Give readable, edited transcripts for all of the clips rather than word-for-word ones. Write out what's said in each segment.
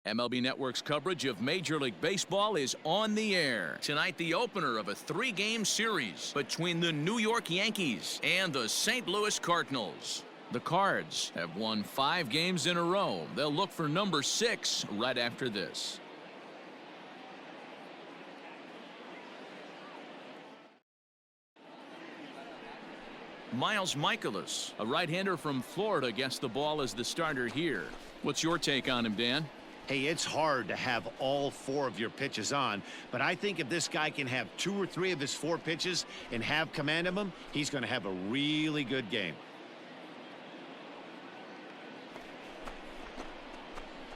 MLB Network's coverage of Major League Baseball is on the air. Tonight, the opener of a 3-game series between the New York Yankees and the St. Louis Cardinals. The Cards have won 5 games in a row. They'll look for number 6 right after this. Miles Michaelis, a right-hander from Florida, gets the ball as the starter here. What's your take on him, Dan? Hey, it's hard to have all 4 of your pitches on, but I think if this guy can have 2 or 3 of his 4 pitches and have command of them, he's going to have a really good game.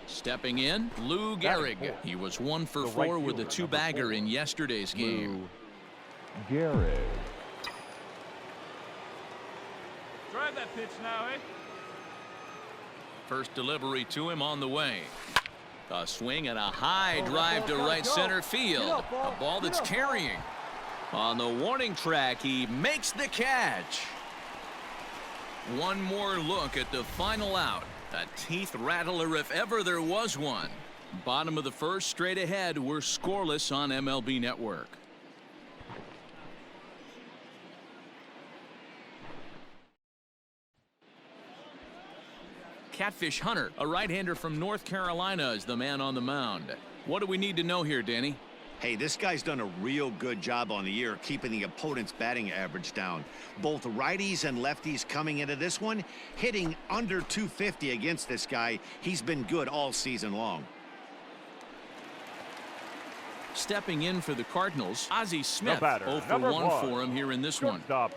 Stepping in, Lou Gehrig. He was 1 for 4 with a 2-bagger in yesterday's game. Gehrig. Drive that pitch now, eh? First delivery to him on the way. A swing and a high drive to right center field. A ball that's carrying. On the warning track, he makes the catch. One more look at the final out. A teeth rattler if ever there was one. Bottom of the first, straight ahead. We're scoreless on MLB Network. Catfish Hunter, a right-hander from North Carolina, is the man on the mound. What do we need to know here, Danny? Hey, this guy's done a real good job on the year keeping the opponent's batting average down. Both righties and lefties coming into this one, hitting under 250 against this guy. He's been good all season long. Stepping in for the Cardinals, Ozzie Smith. batter, 0 for number 1 1. for him here in this one. Stop.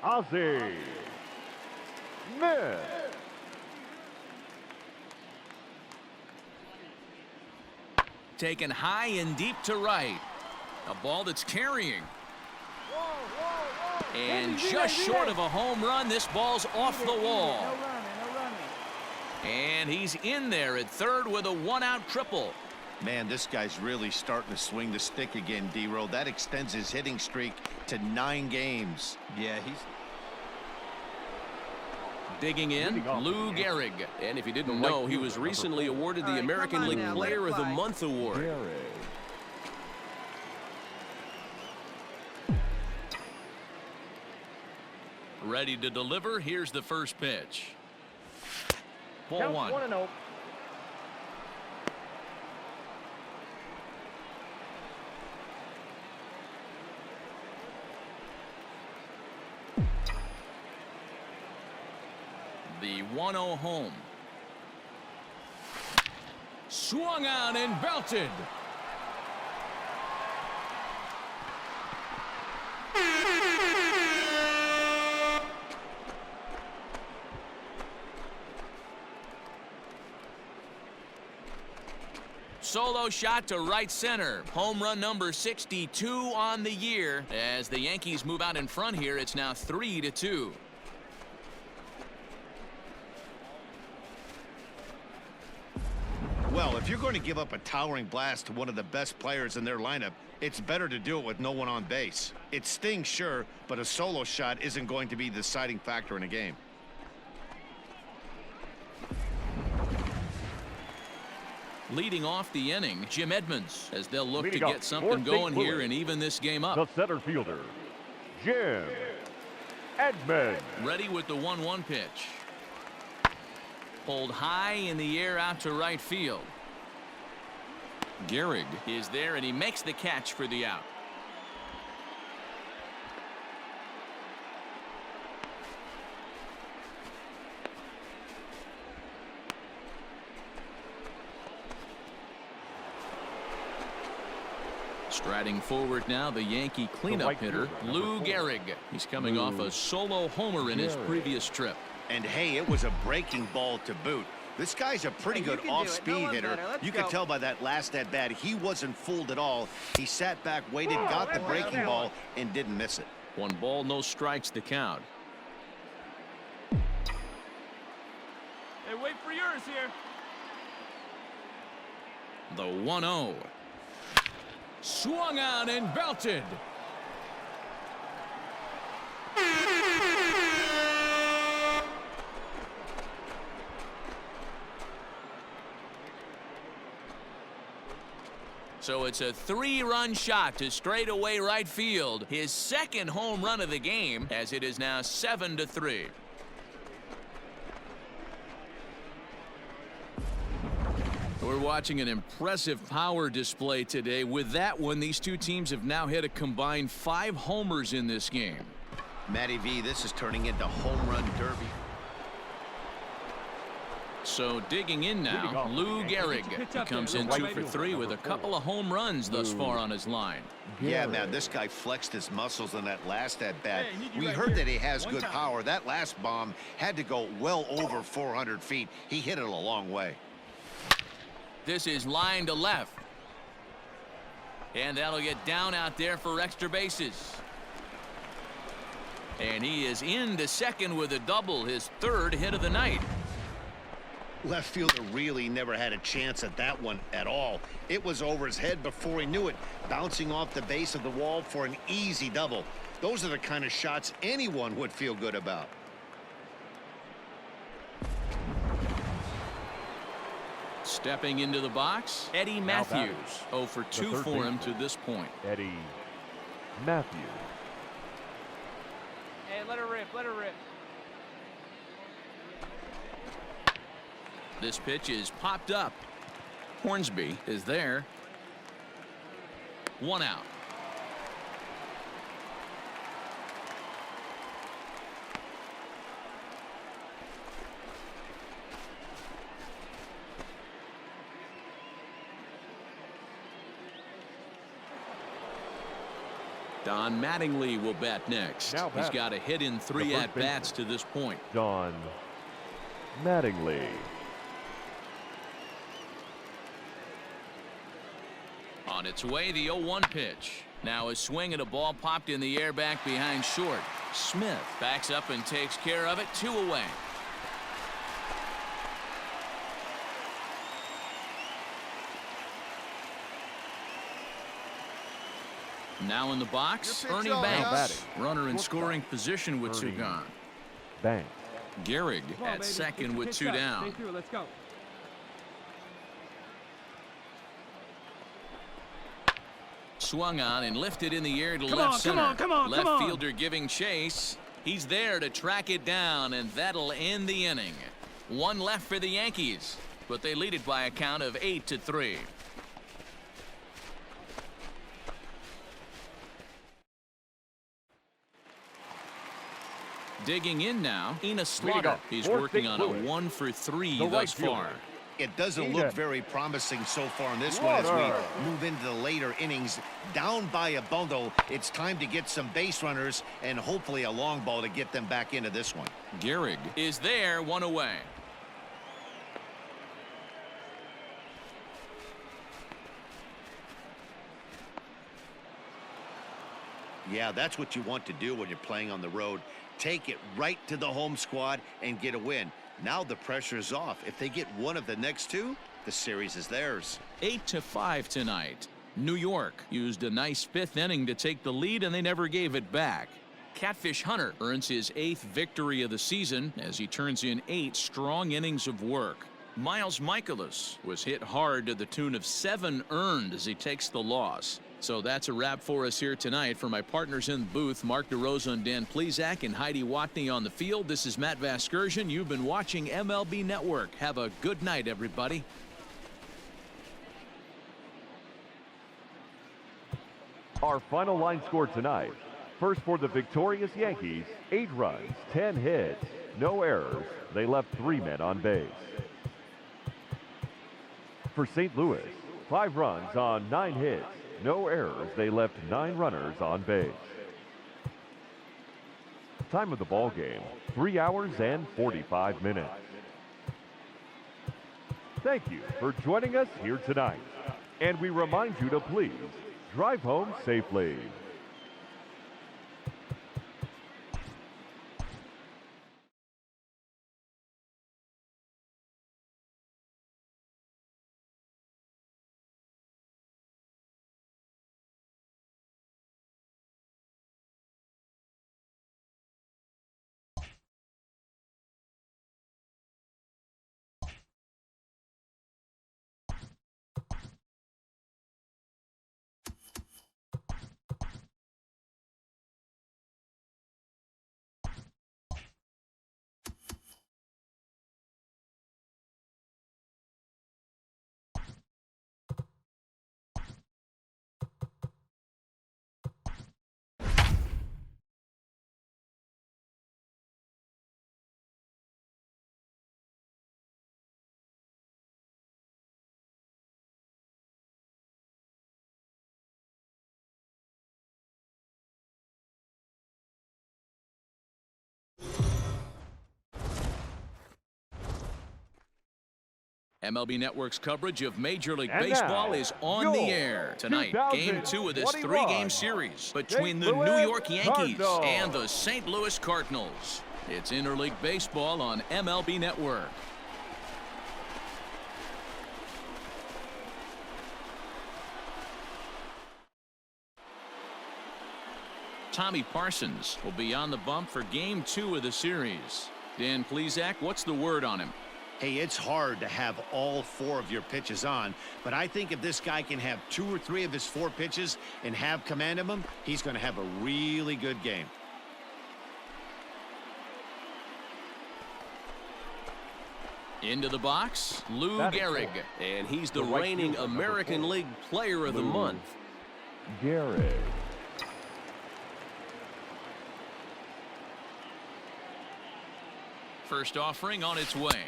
Ozzie Smith. Taken high and deep to right. A ball that's carrying. And just short of a home run, this ball's off the wall. And he's in there at third with a 1-out triple. Man, this guy's really starting to swing the stick again, D-Row. That extends his hitting streak to 9 games. Yeah, he's digging in, Lou Gehrig. And if you didn't know, he was recently awarded the American League Player of the Month award. Gehrig. Ready to deliver. Here's the first pitch. Ball Count 1. 1-0. The 1-0 home. Swung out and belted. Solo shot to right center. Home run number 62 on the year. As the Yankees move out in front here, it's now 3-2. Well, if you're going to give up a towering blast to one of the best players in their lineup, it's better to do it with no one on base. It stings, sure, but a solo shot isn't going to be the deciding factor in a game. Leading off the inning, Jim Edmonds, as they'll look Leading to off, get something going here and even this game up. The center fielder, Jim Edmonds. Ready with the 1-1 pitch. Pulled high in the air out to right field. Gehrig is there, and he makes the catch for the out. Striding forward now, the Yankee cleanup hitter, Lou Gehrig. He's coming off a solo homer in his previous trip. And hey, it was a breaking ball to boot. This guy's a pretty good off-speed hitter. You could tell by that last at-bat, he wasn't fooled at all. He sat back, waited, got the breaking ball, and didn't miss it. 1 ball, no strikes to count. Hey, wait for yours here. The 1-0. Swung out and belted. So it's a 3-run shot to straightaway right field. His second home run of the game, as it is now 7-3. We're watching an impressive power display today. With that one, these two teams have now hit a combined 5 homers in this game. Matty V, this is turning into home run derby. So digging in now, Lou Gehrig. He comes in 2 for 3 with a couple of home runs thus far on his line. Yeah, man, this guy flexed his muscles in that last at-bat. We heard that he has good power. That last bomb had to go well over 400 feet. He hit it a long way. This is line to left. And that'll get down out there for extra bases. And he is into second with a double, his 3rd hit of the night. Left fielder really never had a chance at that one at all. It was over his head before he knew it, bouncing off the base of the wall for an easy double. Those are the kind of shots anyone would feel good about. Stepping into the box, Eddie Matthews. 0 for 2 for him to this point. Eddie Matthews. Hey, let her rip, let her rip. This pitch is popped up. Hornsby is there. 1 out. Don Mattingly will bat next. He's got a hit in 3 at-bats to this point. Don Mattingly. On its way, the 0-1 pitch. Now a swing and a ball popped in the air back behind short. Smith backs up and takes care of it. 2 away. Now in the box, Ernie Banks. Runner in scoring position with 2 gone. Banks. Gehrig at second with 2 down. Let's go. Swung on and lifted in the air to left center. Left fielder giving chase. He's there to track it down, and that'll end the inning. 1 left for the Yankees, but they lead it by a count of 8-3. Digging in now, Ina Slaughter. He's working on a 1 for 3 thus far. It doesn't look very promising so far in this one as we move into the later innings. Down by a bundle, it's time to get some base runners and hopefully a long ball to get them back into this one. Gehrig is there, 1 away. Yeah, that's what you want to do when you're playing on the road. Take it right to the home squad and get a win. Now the pressure is off. If they get one of the next 2, the series is theirs. 8-5 tonight. New York used a nice 5th inning to take the lead, and they never gave it back. Catfish Hunter earns his 8th victory of the season as he turns in 8 strong innings of work. Miles Michaelis was hit hard to the tune of 7 earned as he takes the loss. So that's a wrap for us here tonight. For my partners in the booth, Mark DeRosa and Dan Plesac and Heidi Watney on the field, this is Matt Vasgersian. You've been watching MLB Network. Have a good night, everybody. Our final line score tonight. First for the victorious Yankees, 8 runs, 10 hits, no errors. They left 3 men on base. For St. Louis, 5 runs on 9 hits. No errors. They left 9 runners on base. Time of the ball game, 3 hours and 45 minutes. Thank you for joining us here tonight. And we remind you to please drive home safely. MLB Network's coverage of Major League And Baseball now, is on the your air. Tonight, Game 2 of this 2021 3-game series between the St. New Louis York Yankees Cardinals. and the St. Louis Cardinals. It's Interleague Baseball on MLB Network. Tommy Parsons will be on the bump for Game 2 of the series. Dan Plesac, what's the word on him? Hey, it's hard to have all 4 of your pitches on, but I think if this guy can have 2 or 3 of his 4 pitches and have command of them, he's going to have a really good game. Into the box, Lou That is Gehrig. And he's the The right reigning fielder, number American 4. League Player of the Lou Month. Gehrig. First offering on its way.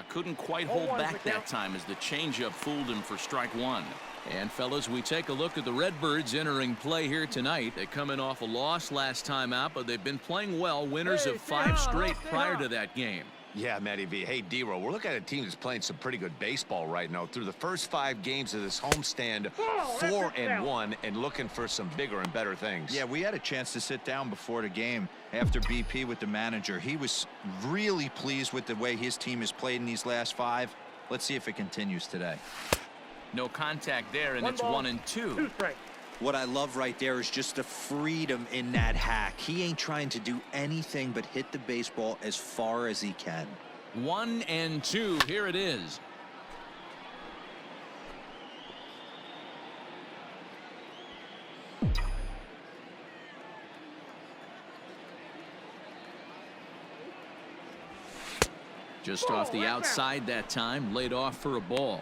Couldn't quite hold back that time as the changeup fooled him for strike 1. And fellas, we take a look at the Redbirds entering play here tonight. They come in off a loss last time out, but they've been playing well, winners of 5 straight prior to that game. Yeah, Matty V. Hey, D-Row, we're looking at a team that's playing some pretty good baseball right now. Through the first 5 games of this homestand, 4-1, and looking for some bigger and better things. Yeah, we had a chance to sit down before the game after BP with the manager. He was really pleased with the way his team has played in these last 5. Let's see if it continues today. No contact there, and it's 1-2. What I love right there is just the freedom in that hack. He ain't trying to do anything but hit the baseball as far as he can. 1-2. Here it is. Just off the outside that time, laid off for a ball.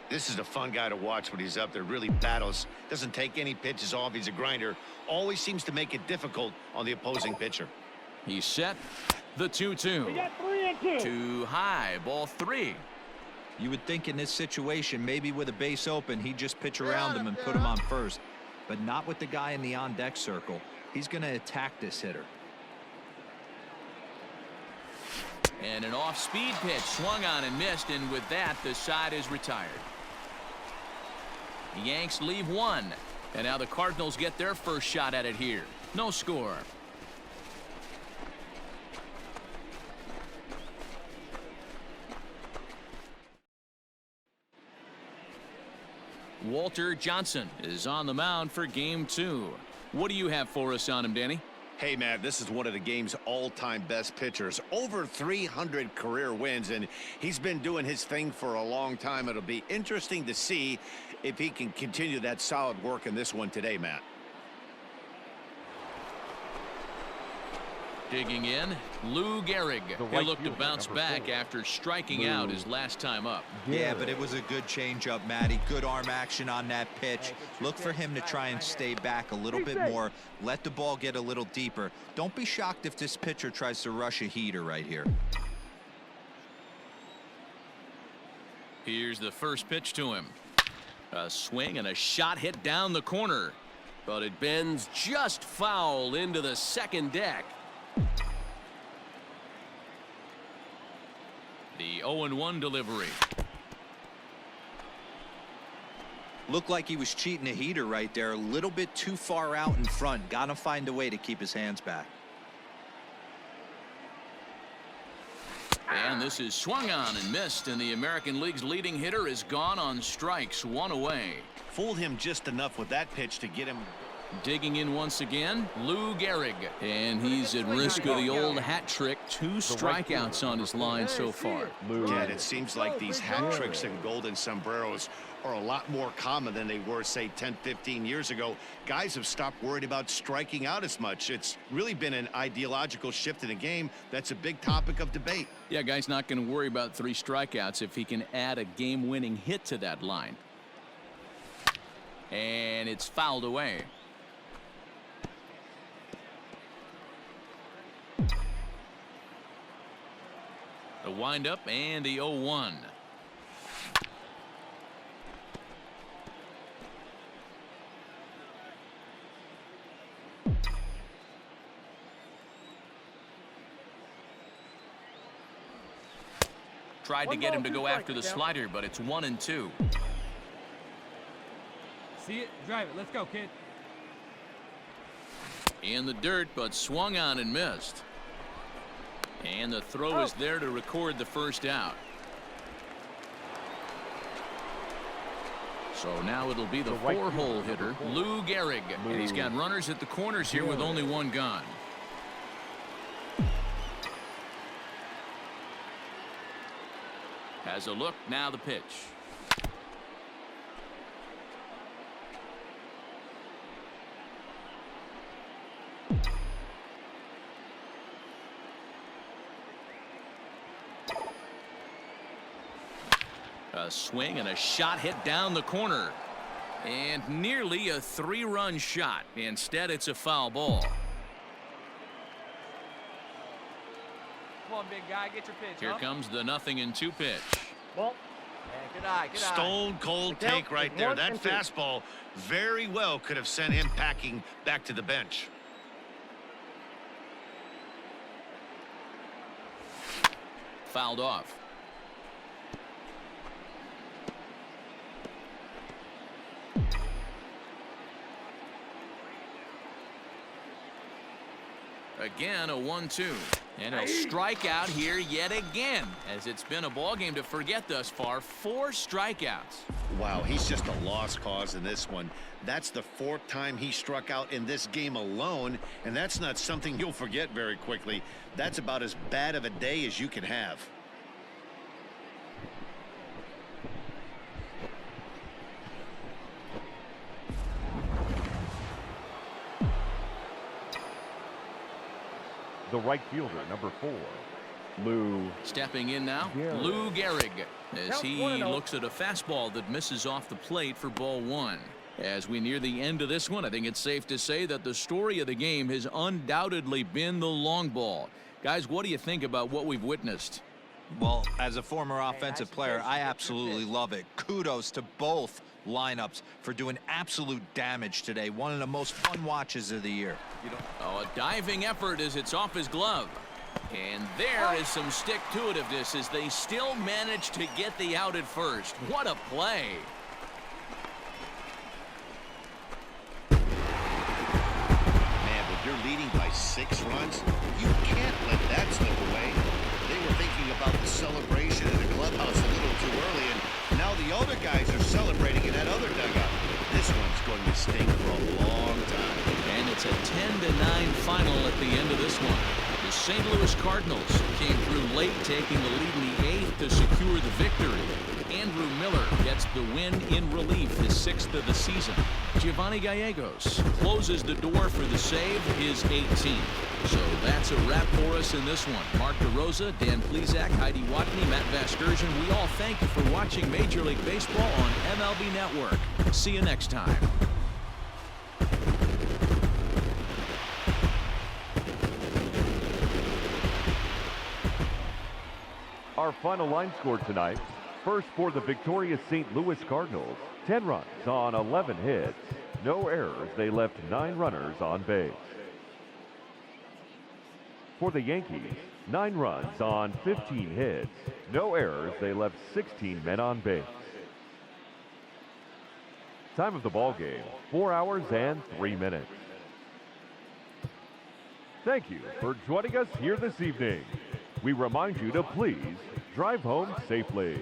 This is a fun guy to watch when he's up there. Really battles. Doesn't take any pitches off. He's a grinder. Always seems to make it difficult on the opposing pitcher. He's set. The 2-2. Too high. Ball 3. You would think in this situation, maybe with a base open, he'd just pitch around him and put him on first. But not with the guy in the on-deck circle. He's going to attack this hitter. And an off-speed pitch swung on and missed, and with that, the side is retired. The Yanks leave 1, and now the Cardinals get their first shot at it here. No score. Walter Johnson is on the mound for Game 2. What do you have for us on him, Danny? Hey, man, this is one of the game's all-time best pitchers. Over 300 career wins, and he's been doing his thing for a long time. It'll be interesting to see if he can continue that solid work in this one today, Matt. Digging in, Lou Gehrig. The He'll right look to fielder, bounce number back 4. after striking out his last time up. Yeah, but it was a good changeup, Matty. Good arm action on that pitch. Look for him to try and stay back a little bit more. Let the ball get a little deeper. Don't be shocked if this pitcher tries to rush a heater right here. Here's the first pitch to him. A swing and a shot hit down the corner. But it bends just foul into the second deck. The 0-1 delivery. Looked like he was cheating a heater right there. A little bit too far out in front. Got to find a way to keep his hands back. And this is swung on and missed, and the American League's leading hitter is gone on strikes, 1 away. Fooled him just enough with that pitch to get him. Digging in once again, Lou Gehrig. And he's at risk of the old hat trick. 2 strikeouts on his line so far. Yeah, it seems like these hat tricks and golden sombreros are a lot more common than they were, say, 10, 15 years ago. Guys have stopped worried about striking out as much. It's really been an ideological shift in the game. That's a big topic of debate. Yeah, guy's not going to worry about 3 strikeouts if he can add a game-winning hit to that line. And it's fouled away. The windup and the 0-1. Tried to get him to go after the slider, but it's 1-2. See it? Drive it. Let's go, kid. In the dirt, but swung on and missed. And the throw is there to record the first out. So now it'll be the four-hole hitter, Lou Gehrig. And he's got runners at the corners here with only one gone. Has a look, now the pitch. A swing and a shot hit down the corner. And nearly a three-run shot. Instead, it's a foul ball. Come on, big guy. Get your pitch. Here comes the 0-2 pitch. Ball. Good eye. Good eye. Stone cold take right there. That fastball very well could have sent him packing back to the bench. Fouled off. Again, a 1-2. And he'll strike out here yet again, as it's been a ball game to forget thus far. 4 strikeouts. Wow, he's just a lost cause in this one. That's the 4th time he struck out in this game alone, and that's not something you'll forget very quickly. That's about as bad of a day as you can have. The right fielder, number 4, Lou. Stepping in now, Lou Gehrig, as he looks at a fastball that misses off the plate for ball 1. As we near the end of this one, I think it's safe to say that the story of the game has undoubtedly been the long ball. Guys, what do you think about what we've witnessed? Well, as a former offensive player, I absolutely love it. Kudos to both lineups for doing absolute damage today. One of the most fun watches of the year. Oh, a diving effort as it's off his glove. And there is some stick-to-itiveness as they still manage to get the out at first. What a play. Man, when you're leading by 6 runs, you can't let that slip away. They were thinking about the celebration in the clubhouse a little too early, and now the other guys are celebrating in that other dugout. This one's going to stink for a long time. And it's a 10-9 final at the end of this one. The St. Louis Cardinals came through late, taking the lead in the 8th to secure the victory. Andrew Miller gets the win in relief, his 6th of the season. Giovanni Gallegos closes the door for the save, his 18th. So that's a wrap for us in this one. Mark DeRosa, Dan Plesac, Heidi Watney, Matt Vasgersian, we all thank you for watching Major League Baseball on MLB Network. See you next time. Our final line score tonight. First for the victorious St. Louis Cardinals, 10 runs on 11 hits. No errors. They left 9 runners on base. For the Yankees, 9 runs on 15 hits. No errors. They left 16 men on base. Time of the ball game, 4 hours and 3 minutes. Thank you for joining us here this evening. We remind you to please drive home safely.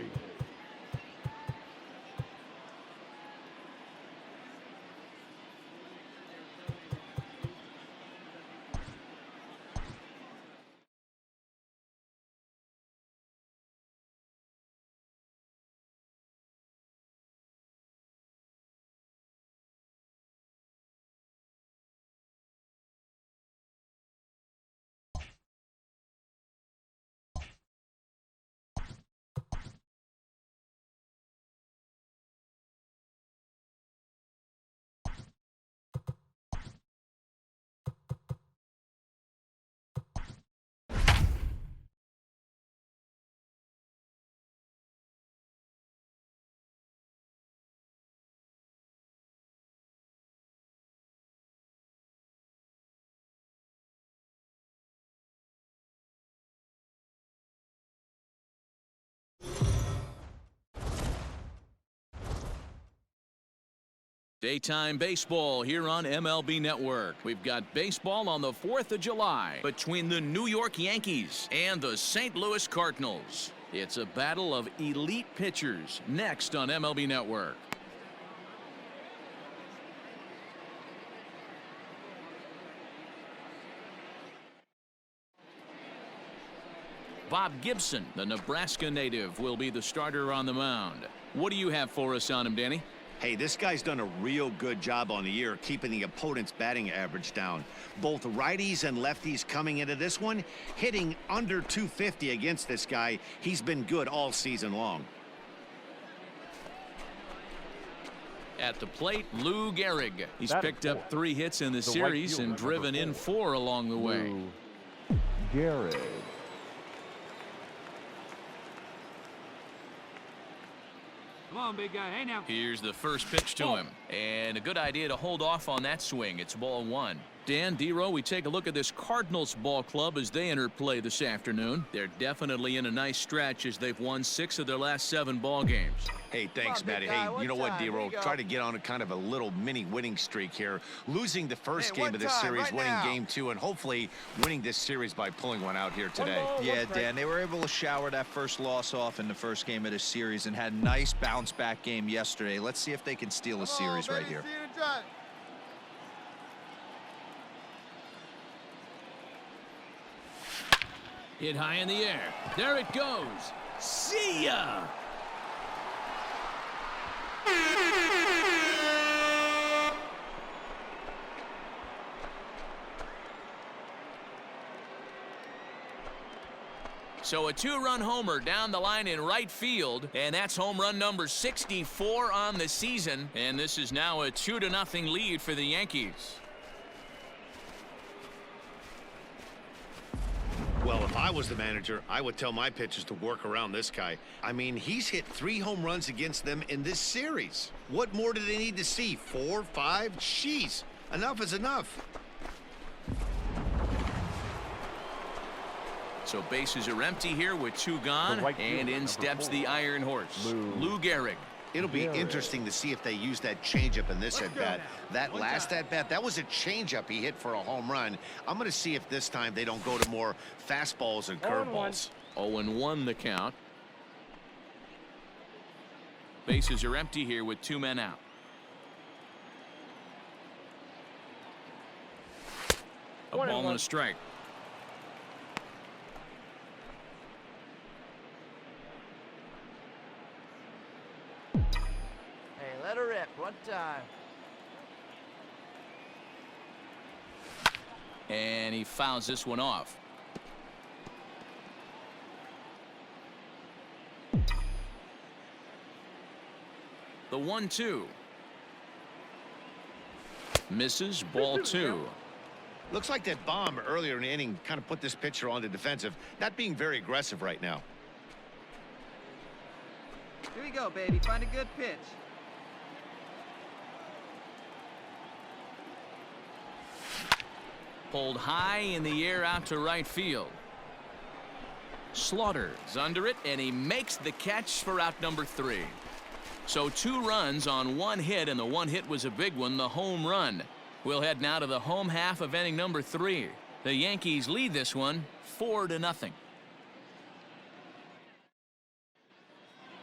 Daytime baseball here on MLB Network. We've got baseball on the 4th of July between the New York Yankees and the St. Louis Cardinals. It's a battle of elite pitchers next on MLB Network. Bob Gibson, the Nebraska native, will be the starter on the mound. What do you have for us on him, Danny? Hey, this guy's done a real good job on the year keeping the opponent's batting average down. Both righties and lefties coming into this one, hitting under 250 against this guy. He's been good all season long. At the plate, Lou Gehrig. He's That picked is up 3 hits in the The right series fielder, and driven in 4 along the way. Lou Gehrig. Come on, big guy. Hey, now. Here's the first pitch to him. And a good idea to hold off on that swing. It's ball 1. Dan, Dero, we take a look at this Cardinals ball club as they enter play this afternoon. They're definitely in a nice stretch as they've won 6 of their last 7 ball games. Hey, thanks, Come on, Matty. big guy. Hey, What you know what, time? Here Dero? you go. Try to get on a kind of a little mini winning streak here. Losing the first Hey, game what of this time? series, Right winning now. game 2, and hopefully winning this series by pulling one out here today. Yeah, Dan, they were able to shower that first loss off in the first game of the series and had a nice bounce back game yesterday. Let's see if they can steal a series right here. Hit high in the air. There it goes. See ya! So a 2-run homer down the line in right field, and that's home run number 64 on the season, and this is now a 2-0 lead for the Yankees. Well, if I was the manager, I would tell my pitchers to work around this guy. I mean, he's hit 3 home runs against them in this series. What more do they need to see? 4, 5? Jeez, enough is enough. So bases are empty here with 2 gone, The right and fielder, in number steps 4, the Iron Horse, Lou Gehrig. It'll be Gehrig. interesting to see if they use that changeup in this at-bat. That last at-bat, that was a changeup he hit for a home run. I'm going to see if this time they don't go to more fastballs and curveballs. 0-1 the count. Bases are empty here with 2 men out. A ball and a strike. Hey, let her rip. One time. And he fouls this one off. The 1-2. Misses, ball 2. Looks like that bomb earlier in the inning kind of put this pitcher on the defensive, not being very aggressive right now. Here we go, baby. Find a good pitch. Pulled high in the air out to right field. Slaughter's under it, and he makes the catch for out number 3. So 2 runs on 1 hit, and the 1 hit was a big one, the home run. We'll head now to the home half of inning number 3. The Yankees lead this one 4-0.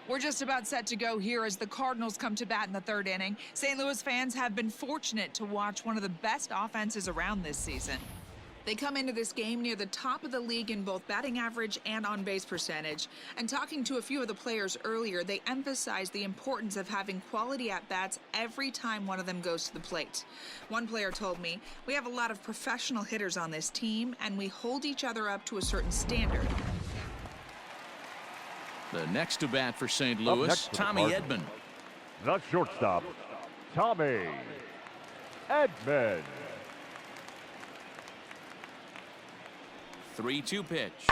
We're just about set to go here as the Cardinals come to bat in the 3rd inning. St. Louis fans have been fortunate to watch one of the best offenses around this season. They come into this game near the top of the league in both batting average and on-base percentage. And talking to a few of the players earlier, they emphasized the importance of having quality at-bats every time one of them goes to the plate. One player told me, "We have a lot of professional hitters on this team, and we hold each other up to a certain standard." The next to bat for St. Up Louis, next for the Tommy Cardinals. Edman. The shortstop, Tommy Edman. 3-2 pitch.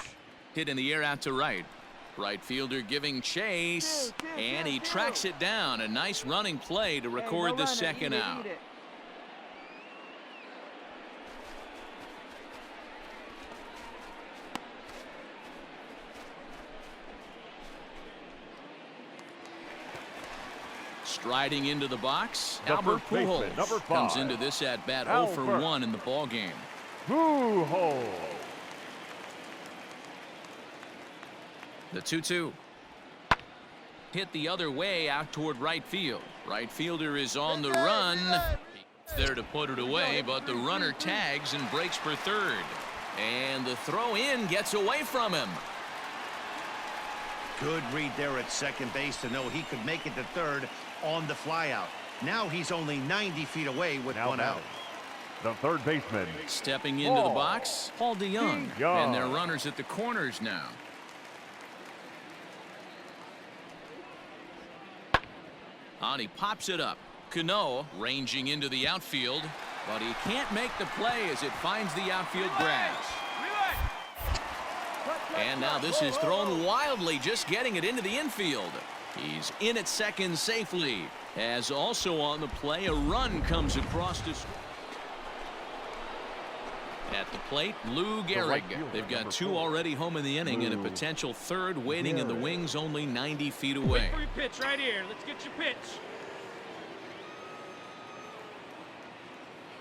Hit in the air out to right. Right fielder giving chase, and he tracks it down. A nice running play to record the second out. Striding into the box, The Albert first baseman, Pujols number comes 5. into this at-bat 0 for Albert 1 in the ballgame. Pujols. The 2-2. Hit the other way out toward right field. Right fielder is on the run. He's there to put it away, but the runner tags and breaks for third. And the throw in gets away from him. Good read there at second base to know he could make it to third on the flyout. Now he's only 90 feet away with Now one out. The third baseman. Stepping into the box, Paul DeYoung. DeYoung. And their runners at the corners now. On he pops it up. Cano ranging into the outfield, but he can't make the play as it finds the outfield grass. And now this is thrown wildly, just getting it into the infield. He's in at second safely. As also on the play, a run comes across to... At the plate, Lou Gehrig. They've got 2 already home in the inning and a potential third waiting in the wings only 90 feet away. Wait for your pitch right here. Let's get your pitch.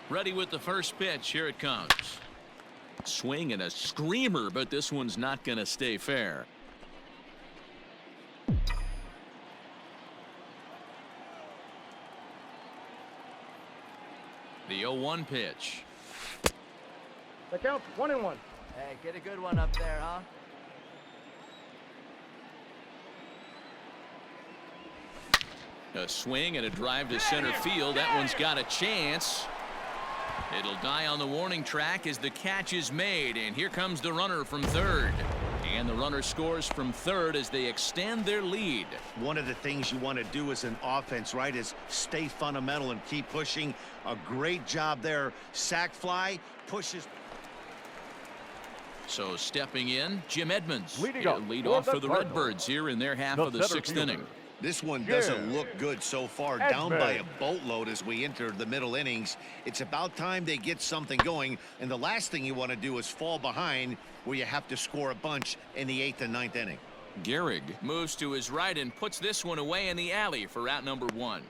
Ready with the first pitch. Here it comes. Swing and a screamer, but this one's not going to stay fair. The 0-1 pitch. The count 1-1. Hey, get a good one up there, huh? A swing and a drive to center field. That one's got a chance. It'll die on the warning track as the catch is made, and here comes the runner from third. And the runner scores from third as they extend their lead. One of the things you want to do as an offense, right, is stay fundamental and keep pushing. A great job there. Sac fly, pushes. So stepping in, Jim Edmonds. Leading off lead for off the for the Cardinals. Redbirds here in their half The of the center 6th fielder. inning. This one doesn't look good so far. Down by a boatload as we enter the middle innings. It's about time they get something going, and the last thing you want to do is fall behind where you have to score a bunch in the 8th and 9th inning. Gehrig moves to his right and puts this one away in the alley for out number 1.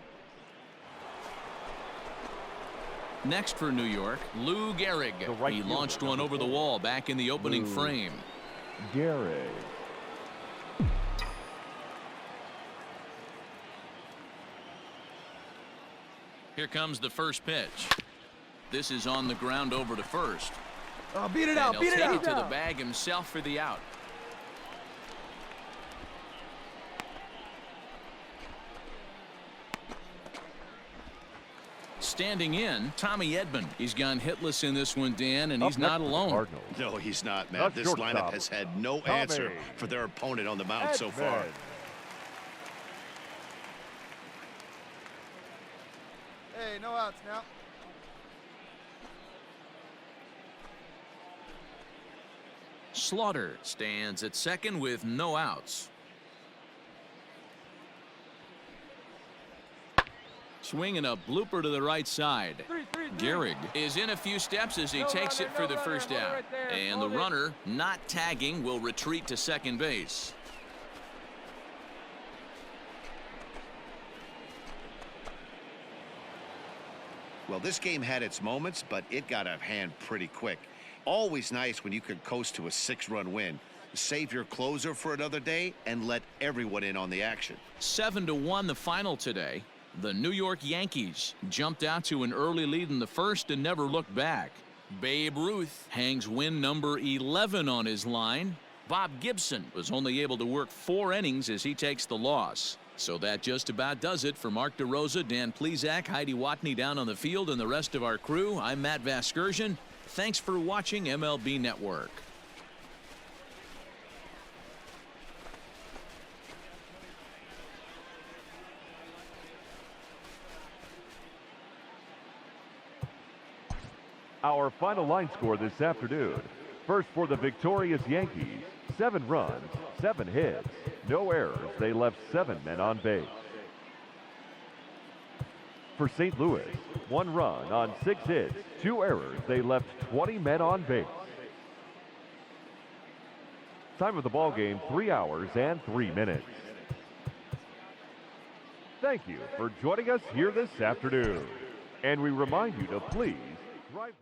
Next for New York, Lou Gehrig. right He fielder, launched one number over the 4. wall back in the opening frame. Gehrig. Here comes the first pitch. This is on the ground over to first. Beat it And out. he'll Beat it take out. it to the bag himself for the out. Standing in, Tommy Edman. He's gone hitless in this one, Dan, and he's Up not next, alone. Cardinals. No, he's not, Matt. The This lineup shortstop, has had no Tommy answer for their opponent on the mound so far. Edman. Hey, no outs now. Slaughter stands at second with no outs. Swinging a blooper to the right side. Gehrig is in a few steps as he takes it for the first out. And the runner, not tagging, will retreat to second base. Well, this game had its moments, but it got out of hand pretty quick. Always nice when you could coast to a 6-run win. Save your closer for another day and let everyone in on the action. 7-1 the final today. The New York Yankees jumped out to an early lead in the first and never looked back. Babe Ruth hangs win number 11 on his line. Bob Gibson was only able to work 4 innings as he takes the loss. So that just about does it for Mark DeRosa, Dan Plesac, Heidi Watney down on the field, and the rest of our crew. I'm Matt Vasgersian. Thanks for watching MLB Network. Our final line score this afternoon. First for the victorious Yankees, 7 runs, 7 hits, no errors. They left 7 men on base. For St. Louis, 1 run on 6 hits, 2 errors. They left 20 men on base. Time of the ball game, 3 hours and 3 minutes. thank you for joining us here this afternoon. And we remind you to please drive...